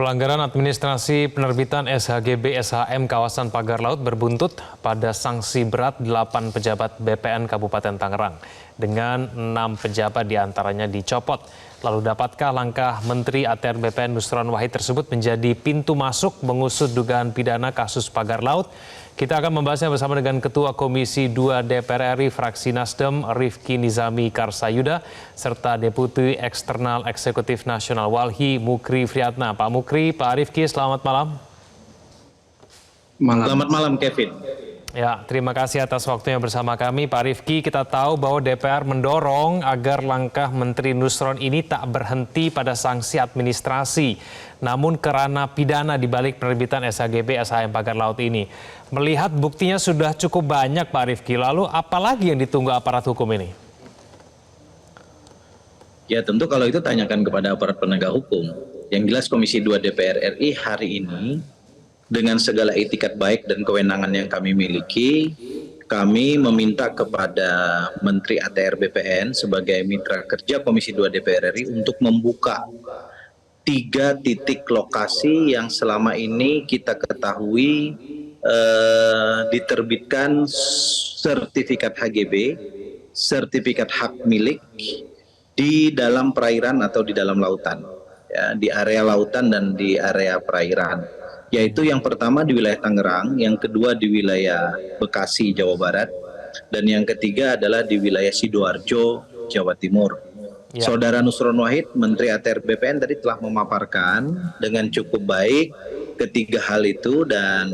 Pelanggaran administrasi penerbitan SHGB SHM kawasan Pagar Laut berbuntut pada sanksi berat 8 pejabat BPN Kabupaten Tangerang. Dengan 6 pejabat diantaranya dicopot. Lalu dapatkah langkah Menteri ATR BPN Nusron Wahid tersebut menjadi pintu masuk mengusut dugaan pidana kasus Pagar Laut? Kita akan membahasnya bersama dengan Ketua Komisi 2 DPR RI Fraksi Nasdem Rifki Nizami Karsayuda serta Deputi Eksternal Eksekutif Nasional Walhi Mukri Friatna. Pak Mukri, Pak Rifki, selamat malam. Selamat malam, Kevin. Ya, terima kasih atas waktunya bersama kami. Pak Rifki, kita tahu bahwa DPR mendorong agar langkah Menteri Nusron ini tak berhenti pada sanksi administrasi, namun kerana pidana di balik penerbitan SHGB SHM Pagar Laut ini. Melihat buktinya sudah cukup banyak, Pak Rifki, lalu apalagi yang ditunggu aparat hukum ini? Ya tentu kalau itu tanyakan kepada aparat penegak hukum. Yang jelas Komisi 2 DPR RI hari ini dengan segala itikat baik dan kewenangan yang kami miliki, kami meminta kepada Menteri ATR BPN sebagai mitra kerja Komisi 2 DPR RI untuk membuka 3 titik lokasi yang selama ini kita ketahui diterbitkan sertifikat HGB, sertifikat hak milik di dalam perairan atau di dalam lautan, ya, di area lautan dan di area perairan. Yaitu yang pertama di wilayah Tangerang, yang kedua di wilayah Bekasi, Jawa Barat, dan yang ketiga adalah di wilayah Sidoarjo, Jawa Timur. Ya. Saudara Nusron Wahid, Menteri ATR BPN tadi telah memaparkan dengan cukup baik ketiga hal itu, dan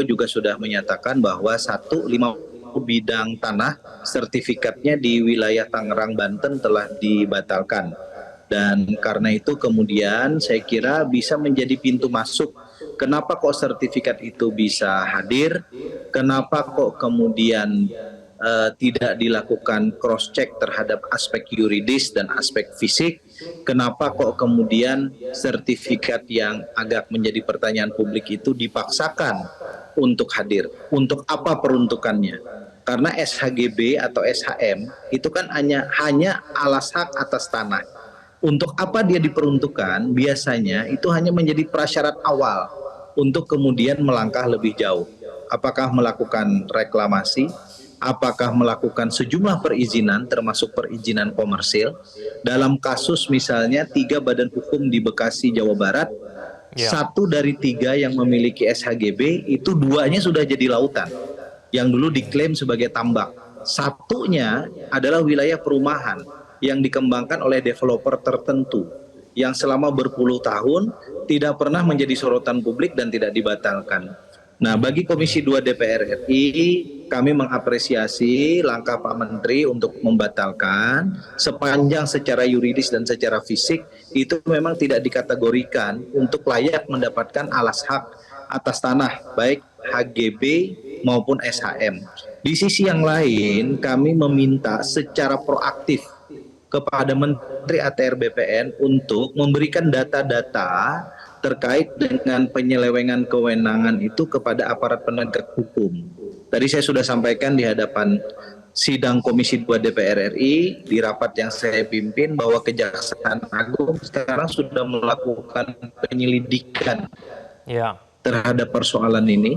juga sudah menyatakan bahwa 150 bidang tanah sertifikatnya di wilayah Tangerang, Banten telah dibatalkan. Dan karena itu kemudian saya kira bisa menjadi pintu masuk. Kenapa kok sertifikat itu bisa hadir? Kenapa kok kemudian tidak dilakukan cross check terhadap aspek yuridis dan aspek fisik? Kenapa kok kemudian sertifikat yang agak menjadi pertanyaan publik itu dipaksakan untuk hadir? Untuk apa peruntukannya? Karena SHGB atau SHM itu kan hanya alas hak atas tanah. Untuk apa dia diperuntukkan, biasanya itu hanya menjadi prasyarat awal untuk kemudian melangkah lebih jauh. Apakah melakukan reklamasi, apakah melakukan sejumlah perizinan termasuk perizinan komersil. Dalam kasus misalnya 3 badan hukum di Bekasi, Jawa Barat, 1 dari 3 yang memiliki SHGB itu 2-nya sudah jadi lautan, yang dulu diklaim sebagai tambak. 1-nya adalah wilayah perumahan yang dikembangkan oleh developer tertentu yang selama berpuluh tahun tidak pernah menjadi sorotan publik dan tidak dibatalkan. Nah, bagi Komisi 2 DPR RI, kami mengapresiasi langkah Pak Menteri untuk membatalkan sepanjang secara yuridis dan secara fisik itu memang tidak dikategorikan untuk layak mendapatkan alas hak atas tanah, baik HGB maupun SHM. Di sisi yang lain, kami meminta secara proaktif kepada Menteri ATR BPN untuk memberikan data-data terkait dengan penyelewengan kewenangan itu kepada aparat penegak hukum. Tadi saya sudah sampaikan di hadapan sidang Komisi 2 DPR RI di rapat yang saya pimpin bahwa Kejaksaan Agung sekarang sudah melakukan penyelidikan terhadap persoalan ini.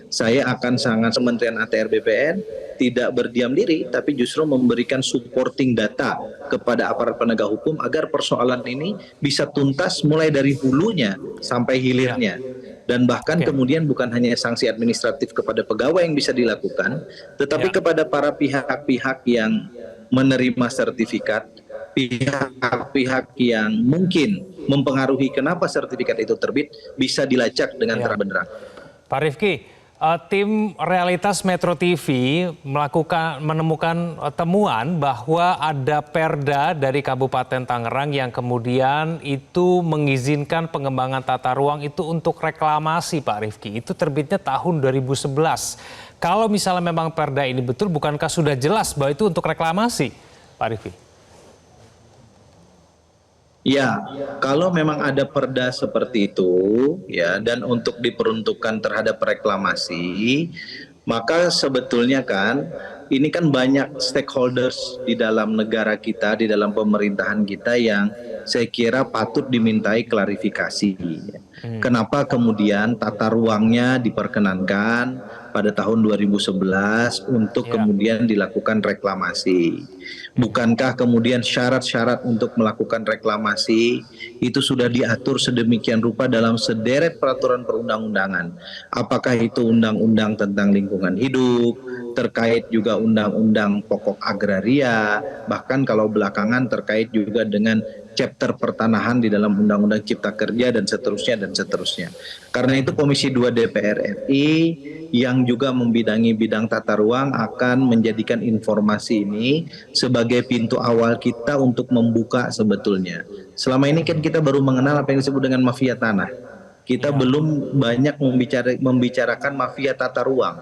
Saya akan sangat Kementerian ATR BPN tidak berdiam diri, tapi justru memberikan supporting data kepada aparat penegak hukum agar persoalan ini bisa tuntas mulai dari hulunya sampai hilirnya. Dan bahkan kemudian bukan hanya sanksi administratif kepada pegawai yang bisa dilakukan, tetapi kepada para pihak-pihak yang menerima sertifikat, pihak-pihak yang mungkin mempengaruhi kenapa sertifikat itu terbit, bisa dilacak dengan terang-benderang. Pak Rifki, tim Realitas Metro TV menemukan temuan bahwa ada perda dari Kabupaten Tangerang yang kemudian itu mengizinkan pengembangan tata ruang itu untuk reklamasi, Pak Rifki. Itu terbitnya tahun 2011. Kalau misalnya memang perda ini betul, bukankah sudah jelas bahwa itu untuk reklamasi, Pak Rifki? Ya, kalau memang ada perda seperti itu, ya, dan untuk diperuntukkan terhadap reklamasi, maka sebetulnya kan ini kan banyak stakeholders di dalam negara kita, di dalam pemerintahan kita yang saya kira patut dimintai klarifikasi. Kenapa kemudian tata ruangnya diperkenankan pada tahun 2011 untuk Ya. kemudian dilakukan reklamasi? Bukankah kemudian syarat-syarat untuk melakukan reklamasi itu sudah diatur sedemikian rupa dalam sederet peraturan perundang-undangan? Apakah itu undang-undang tentang lingkungan hidup, terkait juga undang-undang pokok agraria, bahkan kalau belakangan terkait juga dengan chapter pertanahan di dalam Undang-Undang Cipta Kerja dan seterusnya dan seterusnya. Karena itu Komisi 2 DPR RI yang juga membidangi bidang tata ruang akan menjadikan informasi ini sebagai pintu awal kita untuk membuka sebetulnya. Selama ini kan kita baru mengenal apa yang disebut dengan mafia tanah. Kita belum banyak membicarakan mafia tata ruang.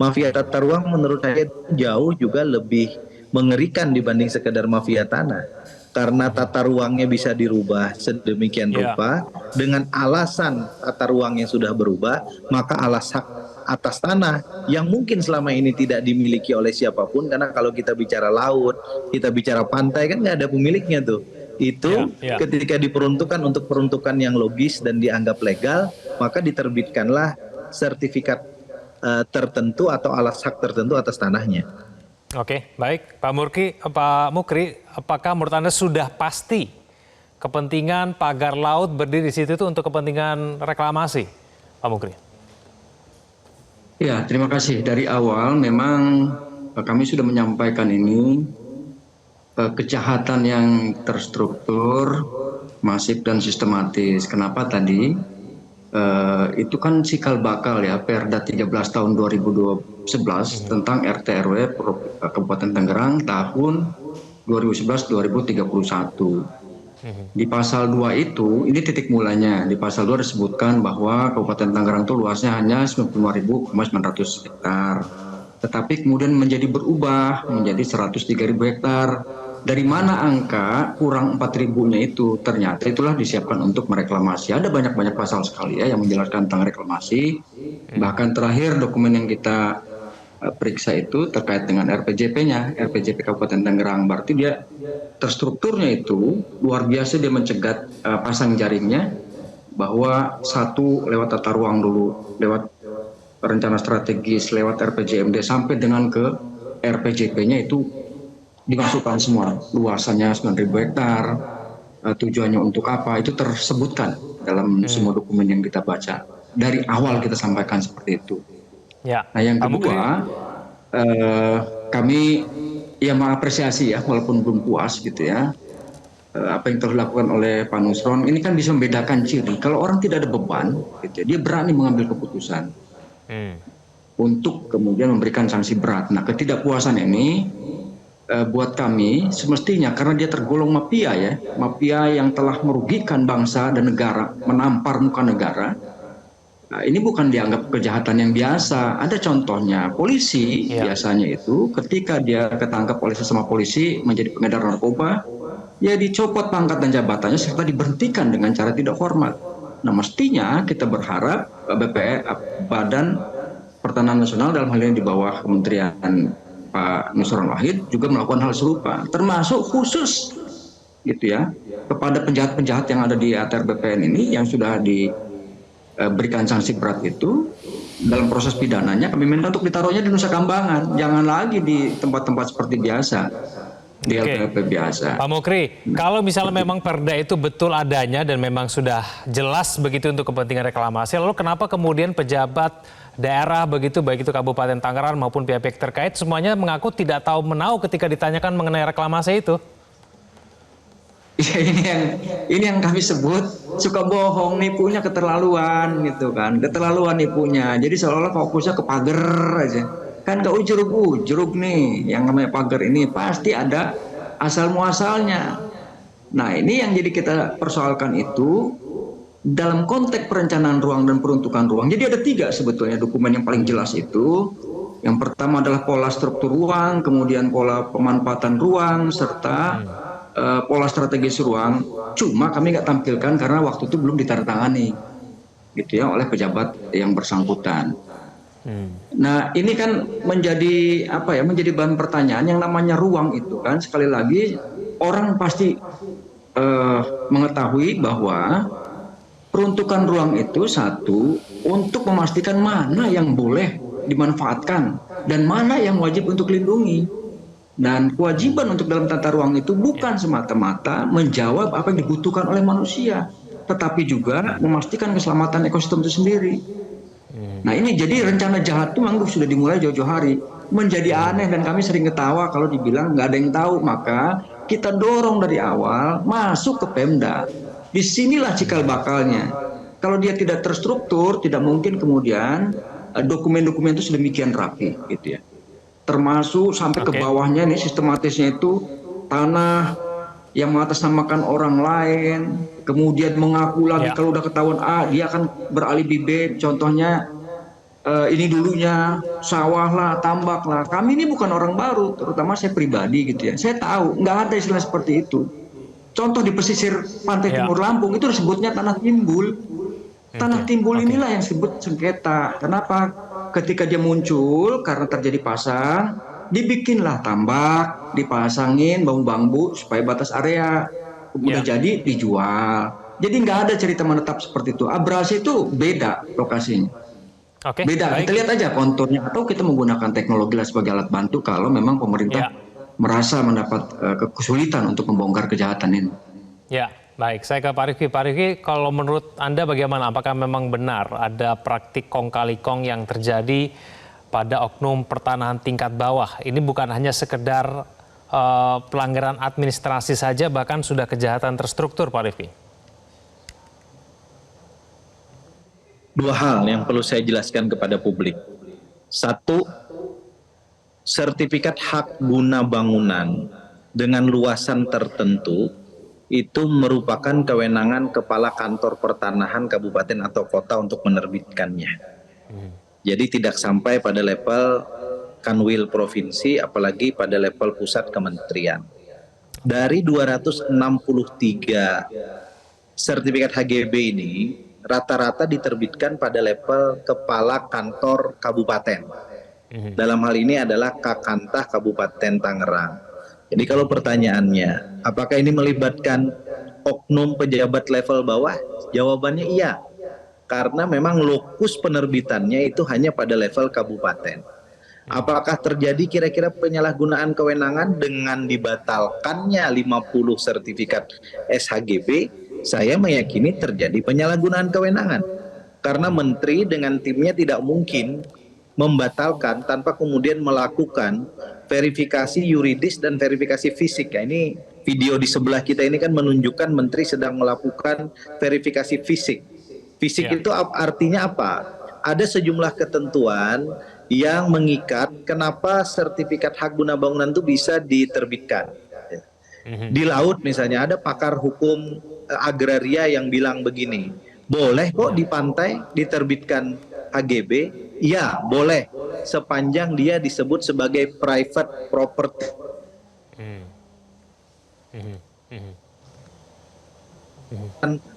Mafia tata ruang menurut saya jauh juga lebih mengerikan dibanding sekedar mafia tanah. Karena tata ruangnya bisa dirubah sedemikian rupa, dengan alasan tata ruangnya sudah berubah, maka hak atas tanah yang mungkin selama ini tidak dimiliki oleh siapapun, karena kalau kita bicara laut, kita bicara pantai kan nggak ada pemiliknya tuh. Itu ketika diperuntukkan untuk peruntukan yang logis dan dianggap legal, maka diterbitkanlah sertifikat tertentu atau alas hak tertentu atas tanahnya. Oke, baik. Pak Mukri, apakah menurut Anda sudah pasti kepentingan pagar laut berdiri di situ itu untuk kepentingan reklamasi, Pak Mukri? Ya, terima kasih. Dari awal memang kami sudah menyampaikan ini, kejahatan yang terstruktur, masif dan sistematis. Kenapa tadi? Itu kan cikal bakal ya, Perda 13 tahun 2011 tentang RT RW Kabupaten Tangerang tahun 2011-2031. Di pasal 2 itu, ini titik mulanya, di pasal 2 disebutkan bahwa Kabupaten Tangerang itu luasnya hanya 95.900 hektar. Tetapi kemudian menjadi berubah menjadi 103.000 hektar. Dari mana angka kurang 4.000-nya itu? Ternyata itulah disiapkan untuk mereklamasi. Ada banyak-banyak pasal sekali ya yang menjelaskan tentang reklamasi. Bahkan terakhir dokumen yang kita periksa itu terkait dengan RPJP-nya, RPJP Kabupaten Tangerang. Berarti dia terstrukturnya itu luar biasa, dia mencegat pasang jaringnya, bahwa satu lewat tata ruang dulu, lewat rencana strategis, lewat RPJMD sampai dengan ke RPJP-nya itu dimasukkan semua, luasannya 9.000 hektar, tujuannya untuk apa, itu tersebutkan dalam semua dokumen yang kita baca. Dari awal kita sampaikan seperti itu. Nah yang kedua, kami ya mengapresiasi ya, walaupun belum puas gitu ya, apa yang telah dilakukan oleh Pak Nusron. Ini kan bisa membedakan ciri, kalau orang tidak ada beban, gitu ya, dia berani mengambil keputusan untuk kemudian memberikan sanksi berat. Nah ketidakpuasan ini buat kami semestinya karena dia tergolong mafia ya, mafia yang telah merugikan bangsa dan negara, menampar muka negara. Nah, ini bukan dianggap kejahatan yang biasa. Ada contohnya, polisi biasanya itu ketika dia ketangkap oleh sesama polisi menjadi pengedar narkoba, ya dicopot pangkat dan jabatannya serta diberhentikan dengan cara tidak hormat. Nah mestinya kita berharap Badan Pertanahan Nasional dalam hal ini di bawah Kementerian Pak Nusron Wahid juga melakukan hal serupa, termasuk khusus gitu ya kepada penjahat-penjahat yang ada di ATR BPN ini yang sudah diberikan sanksi berat itu. Dalam proses pidananya kami minta untuk ditaruhnya di Nusa Kambangan, jangan lagi di tempat-tempat seperti biasa, di LPP biasa. Pak Mukri, kalau misalnya memang perda itu betul adanya dan memang sudah jelas begitu untuk kepentingan reklamasi, lalu kenapa kemudian pejabat daerah begitu, baik itu Kabupaten Tangerang maupun pihak-pihak terkait, semuanya mengaku tidak tahu menau ketika ditanyakan mengenai reklamasi itu? Ya, ini yang kami sebut suka bohong, nipunya keterlaluan gitu kan, keterlaluan nipunya. Jadi seolah-olah fokusnya ke pagar aja. Kan gak ujuk-ujuk nih, yang namanya pagar ini pasti ada asal muasalnya. Nah ini yang jadi kita persoalkan itu dalam konteks perencanaan ruang dan peruntukan ruang. Jadi ada 3 sebetulnya dokumen yang paling jelas itu. Yang pertama adalah pola struktur ruang, kemudian pola pemanfaatan ruang, serta pola strategis ruang. Cuma kami nggak tampilkan karena waktu itu belum ditandatangani gitu ya oleh pejabat yang bersangkutan. Nah ini kan menjadi apa ya, menjadi bahan pertanyaan. Yang namanya ruang itu kan sekali lagi orang pasti mengetahui bahwa peruntukan ruang itu satu untuk memastikan mana yang boleh dimanfaatkan dan mana yang wajib untuk dilindungi. Dan kewajiban untuk dalam tata ruang itu bukan semata-mata menjawab apa yang dibutuhkan oleh manusia, tetapi juga memastikan keselamatan ekosistem itu sendiri. Nah ini jadi rencana jahat itu memang sudah dimulai jauh-jauh hari. Menjadi aneh dan kami sering ketawa kalau dibilang nggak ada yang tahu. Maka kita dorong dari awal masuk ke Pemda. Disinilah cikal bakalnya. Kalau dia tidak terstruktur, tidak mungkin kemudian dokumen-dokumen itu sedemikian rapi, gitu ya. Termasuk sampai ke bawahnya nih sistematisnya itu tanah yang mengatasnamakan orang lain, kemudian mengaku lagi kalau udah ketahuan A dia akan beralibi B. Contohnya ini dulunya sawah lah, tambak lah. Kami ini bukan orang baru, terutama saya pribadi gitu ya. Saya tahu nggak ada istilah seperti itu. Contoh di pesisir pantai timur Lampung itu disebutnya tanah timbul. Tanah timbul inilah yang disebut sengketa. Kenapa? Ketika dia muncul karena terjadi pasang, dibikinlah tambak, dipasangin bambu-bambu supaya batas area. Udah jadi dijual. Jadi nggak ada cerita menetap seperti itu. Abrasi itu beda lokasinya. Beda. Kita lihat aja konturnya atau kita menggunakan teknologi lah sebagai alat bantu kalau memang pemerintah merasa mendapat kesulitan untuk membongkar kejahatan ini. Ya, baik. Saya ke Pak Rifki. Pak Rifki, kalau menurut Anda bagaimana? Apakah memang benar ada praktik kong kali kong yang terjadi pada oknum pertanahan tingkat bawah? Ini bukan hanya sekedar pelanggaran administrasi saja, bahkan sudah kejahatan terstruktur, Pak Rifki. Dua hal yang perlu saya jelaskan kepada publik. Satu, sertifikat hak guna bangunan dengan luasan tertentu itu merupakan kewenangan Kepala Kantor Pertanahan Kabupaten atau Kota untuk menerbitkannya. Jadi tidak sampai pada level Kanwil Provinsi, apalagi pada level pusat kementerian. Dari 263 sertifikat HGB ini, rata-rata diterbitkan pada level Kepala Kantor Kabupaten. Dalam hal ini adalah Kakantah Kabupaten Tangerang. Jadi kalau pertanyaannya, apakah ini melibatkan oknum pejabat level bawah? Jawabannya iya. Karena memang lokus penerbitannya itu hanya pada level kabupaten. Apakah terjadi kira-kira penyalahgunaan kewenangan dengan dibatalkannya 50 sertifikat SHGB? Saya meyakini terjadi penyalahgunaan kewenangan. Karena menteri dengan timnya tidak mungkin membatalkan tanpa kemudian melakukan verifikasi yuridis dan verifikasi fisik. Ya, ini video di sebelah kita ini kan menunjukkan menteri sedang melakukan verifikasi fisik. Fisik itu artinya apa? Ada sejumlah ketentuan yang mengikat kenapa sertifikat hak guna bangunan itu bisa diterbitkan. Di laut misalnya ada pakar hukum agraria yang bilang begini, boleh kok di pantai diterbitkan HGB? Ya, boleh. Sepanjang dia disebut sebagai private property.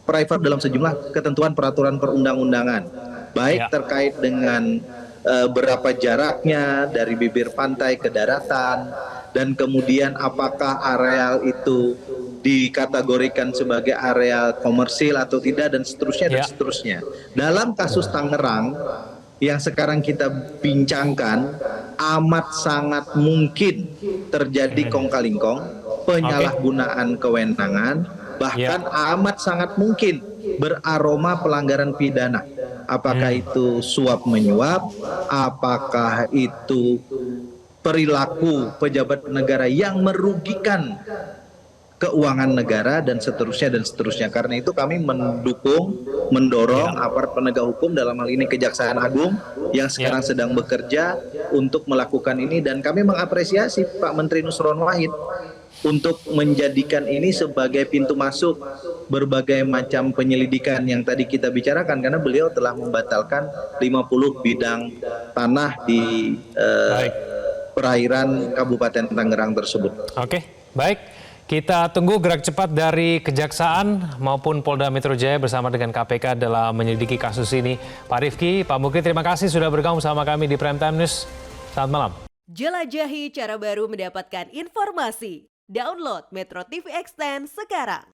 Private dalam sejumlah ketentuan peraturan perundang-undangan. Baik terkait dengan berapa jaraknya dari bibir pantai ke daratan, dan kemudian apakah areal itu dikategorikan sebagai areal komersil atau tidak, dan seterusnya dan seterusnya. Dalam kasus Tangerang yang sekarang kita bincangkan, amat sangat mungkin terjadi kong kali kong, penyalahgunaan kewenangan, bahkan amat sangat mungkin beraroma pelanggaran pidana. Apakah itu suap menyuap, apakah itu perilaku pejabat negara yang merugikan keuangan negara, dan seterusnya dan seterusnya. Karena itu kami mendorong aparat penegak hukum, dalam hal ini Kejaksaan Agung yang sekarang sedang bekerja untuk melakukan ini, dan kami mengapresiasi Pak Menteri Nusron Wahid untuk menjadikan ini sebagai pintu masuk berbagai macam penyelidikan yang tadi kita bicarakan, karena beliau telah membatalkan 50 bidang tanah di perairan Kabupaten Tangerang tersebut. Oke, baik. Kita tunggu gerak cepat dari Kejaksaan maupun Polda Metro Jaya bersama dengan KPK dalam menyelidiki kasus ini. Pak Rifki, Pak Mukri, terima kasih sudah bergabung sama kami di Prime Time News. Selamat malam. Jelajahi cara baru mendapatkan informasi. Download Metro TV Extend sekarang.